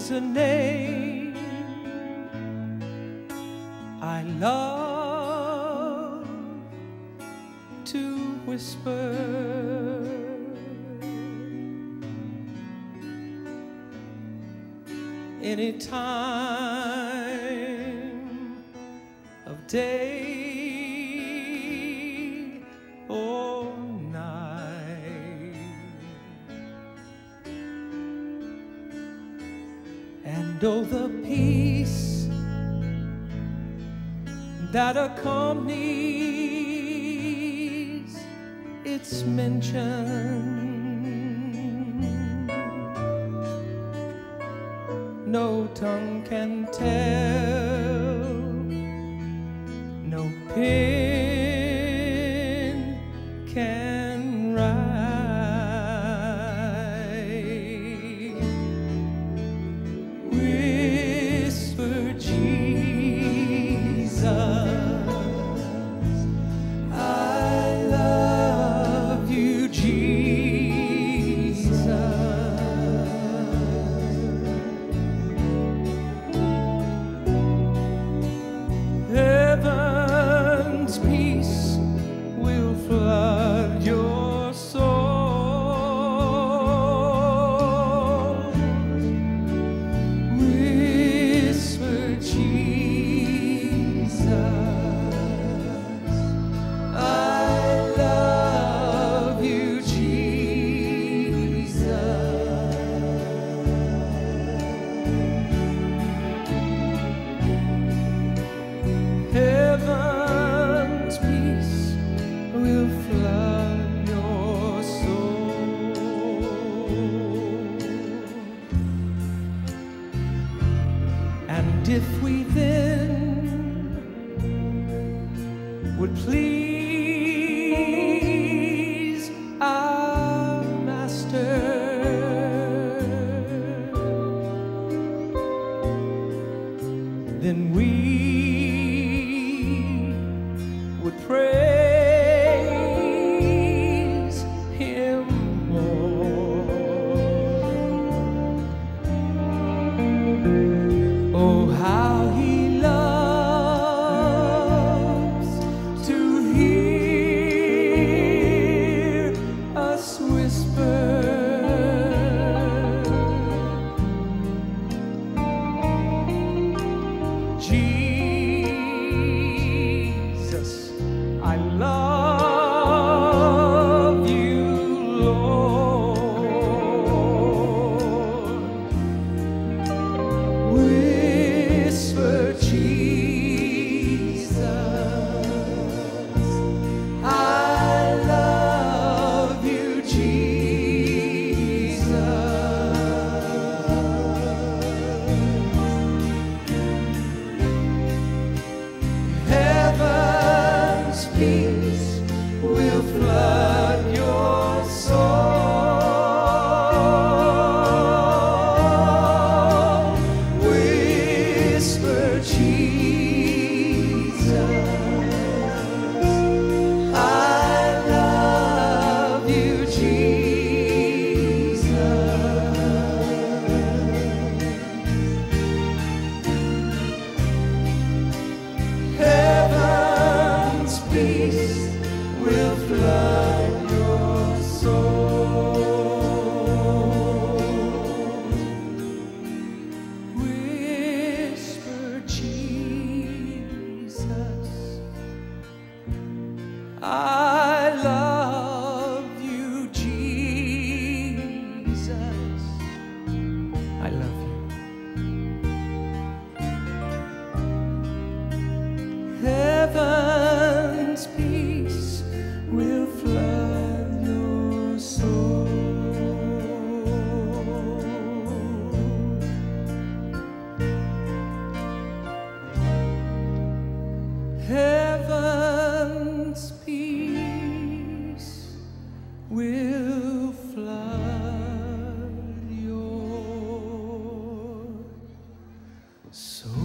is a name I love to whisper. Any time of day or night, and oh, the peace that accompanies its mention. No tongue can tell, no pen can write. Whisper Jesus, I love you, Jesus. Heaven's peace will flood your soul. Whisper Jesus, I love you, Jesus. Heaven's peace will flood your soul. And if we then would please our Master, then we would praise Him more. Oh, how He loves to hear us whisper, Jesus, I love you, Lord. Whisper Jesus, I love you, Jesus. Heaven's peace will flood your soul. Whisper Jesus, I love you, Jesus. Heaven's peace will flood your soul. Whisper Jesus, I love you, Jesus. I love you. Heaven's peace will flood your soul. Heaven's peace will flood your soul.